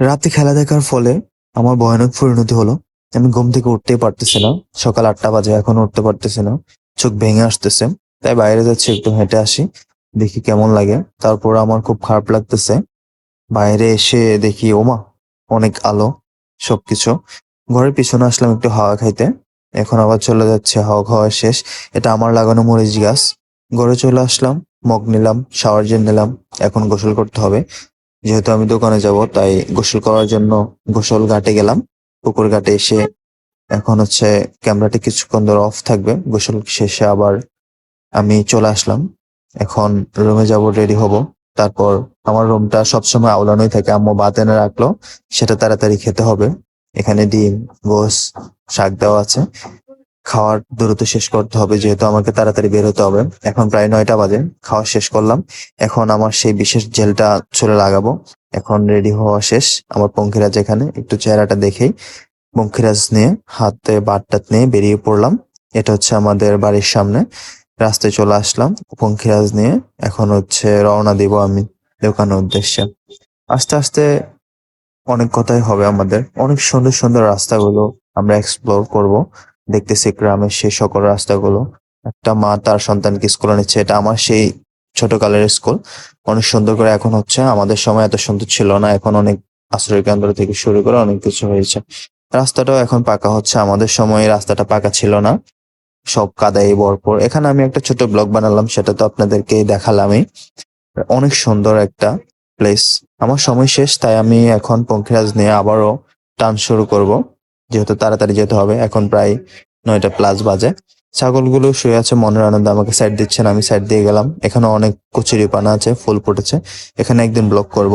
রাতে খেলা দেখার ফলে আমার ভয়ানক পরিণতি হলো। আমি ঘুম থেকে উঠতেই পারতেছি না। সকাল ৮টা বাজে, এখনো উঠতে পারতেছি না। চোখ ভেঙে আসতেছে। তাই বাইরে যাচ্ছি, একটু হেঁটে আসি, দেখি কেমন লাগে। তারপর আমার খুব খারাপ লাগতেছে। বাইরে এসে দেখি ওমা, অনেক আলো, সবকিছু। ঘরের পিছনে আসলাম একটু হাওয়া খাইতে। এখন আবার চলে যাচ্ছে, হাওয়া খাওয়া শেষ। এটা আমার লাগানো মরিচ গাছ। ঘরে চলে আসলাম, মগ নিলাম, শাওয়ার জেল নিলাম। এখন গোসল করতে হবে। যেহেতু আমি দোকানে যাব, তাই গোসল করার জন্য গোসল ঘাটে গেলাম। পুকুর ঘাটে এসে এখন ক্যামেরাটি কিছুক্ষণ ধরে অফ থাকবে। গোসল শেষে আবার আমি চলে আসলাম। এখন রুমে যাব, রেডি হব। তারপর আমার রুমটা সবসময় আওলানোই থাকে, আম্মু ভাত এনে রাখলো, সেটা তাড়াতাড়ি খেতে হবে। এখানে ডিম, গোস, শাক দেওয়া আছে। খাওয়ার দ্রুত শেষ করতে হবে, যেহেতু আমাকে তাড়াতাড়ি বের হতে হবে। এখন প্রায় ৯টা বাজে, খাওয়া শেষ করলাম। এখন আমার সেই বিশেষ জেলটা চুলে লাগাবো। এখন রেডি হওয়া শেষ। আমার পঙ্খিরাজ এখানে, একটু চেহারাটা দেখেই পঙ্খিরাজ নিয়ে হাতে বাটটাত নিয়ে বেরিয়ে পড়লাম। এটা হচ্ছে আমাদের বাড়ির সামনে। রাস্তায় চলে আসলাম পঙ্খিরাজ নিয়ে। এখন রওনা দিব আমি দোকানের উদ্দেশ্যে। আস্তে আস্তে অনেক কথাই হবে আমাদের। অনেক সুন্দর সুন্দর রাস্তাগুলো আমরা এক্সপ্লোর করব। দেখতেছি গ্রামের সেই সকল রাস্তাগুলো। একটা মা তার সন্তানকে স্কুলে নিচ্ছে, এটা আমার সেই ছোটকালের স্কুল। অনেক সুন্দর করে এখন হচ্ছে, আমাদের সময় এত সুন্দর ছিল না। এখন অনেক আশ্রয় কেন্দ্র থেকে শুরু করে অনেক কিছু হয়েছে। রাস্তাটাও এখন পাকা হচ্ছে, আমাদের সময় রাস্তাটা পাকা ছিল না, সব কাদায় ভরপুর। এখানে আমি একটা ছোট ব্লগ বানালাম, সেটা তো আপনাদেরকে দেখালামই। অনেক সুন্দর একটা প্লেস। আমার সময় শেষ, তাই আমি এখন পঙ্খিরাজ নিয়ে আবারও টান শুরু করব, যেহেতু তাড়াতাড়ি যেতে হবে। এখন প্রায় ৯টা প্লাস বাজে। ছাগলগুলো শুয়ে আছে মনের আনন্দে, আমাকে সাইড দিচ্ছে না, আমি সাইড দিয়ে গেলাম। এখানে অনেক কচুরিপানা আছে, ফুল ফুটেছে। এখানে একদিন ব্লগ করব,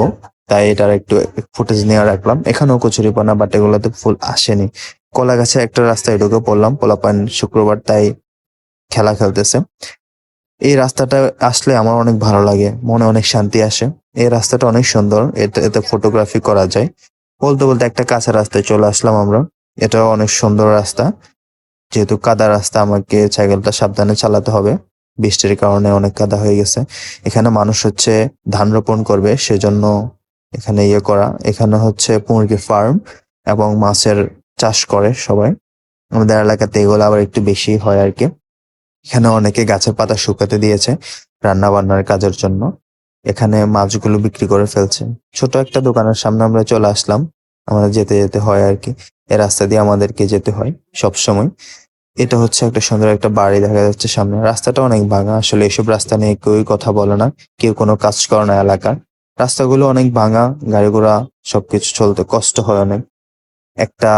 তাই এটার একটু ফুটেজ নিয়ে রাখলাম। এখানেও কচুরিপানা, বাট এগুলোতে ফুল আসেনি। কলা গাছে একটা রাস্তায় ঢুকে পড়লাম, পোলাপান শুক্রবার, তাই খেলা খেলতেছে। এই রাস্তাটা আসলে আমার অনেক ভালো লাগে, মনে অনেক শান্তি আসে। এই রাস্তাটা অনেক সুন্দর, এতে ফটোগ্রাফি করা যায়। বলতে বলতে একটা কাঁচা রাস্তায় চলে আসলাম আমরা। এটাও অনেক সুন্দর রাস্তা। যেহেতু কাদা রাস্তা, আমাকে সাইকেলটা সাবধানে চালাতে হবে। বৃষ্টির কারণে অনেক কাদা হয়ে গেছে। এখানে মানুষ ধান রোপণ করবে, সেজন্য এখানে ইয়ে করা। এখানে মুরগি ফার্ম এবং মাছের চাষ করে সবাই। আমাদের এলাকাতে এগুলো আবার একটু বেশি হয় আর কি। এখানে অনেকে গাছের পাতা শুকাতে দিয়েছে রান্না বান্নার কাজের জন্য। এখানে মাছগুলো বিক্রি করে ফেলছে। ছোট একটা দোকানের সামনে আমরা চলে আসলাম। আমরা যেতে যেতে হয় আর কি, এ রাস্তা দিয়ে আমাদেরকে যেতে হয় সব সময়। এটা একটা সুন্দর একটা বাড়ি দেখা যাচ্ছে সামনে। রাস্তাটা অনেক ভাঙা, আসলে এসব রাস্তা নিয়ে কেউই কথা বলে না, কেউ কোনো কাজ করে না এলাকার। রাস্তাগুলো অনেক ভাঙা, গাড়ি ঘোড়া সবকিছু চলতে কষ্ট হয় অনেক। একটা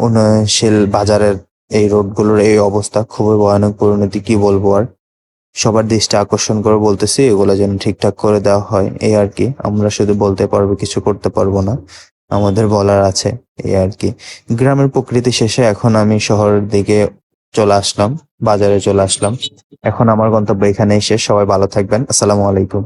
উন্নয়নশীল বাজারের এই রোডগুলোর এই অবস্থা, খুবই ভয়ানক পরিণতি, কি বলবো আর। সবার দৃষ্টি আকর্ষণ করে বলতেছি, এগুলো যেন ঠিকঠাক করে দেওয়া হয়, এই আর কি। আমরা শুধু বলতে পারবো, কিছু করতে পারবো না। আমাদের বলার আছে, এই আর কি। গ্রামের প্রকৃতি শেষে এখন আমি শহরের দিকে চলে আসলাম, বাজারে চলে আসলাম। এখন আমার গন্তব্য এখানেই শেষ। সবাই ভালো থাকবেন। আসসালামু আলাইকুম।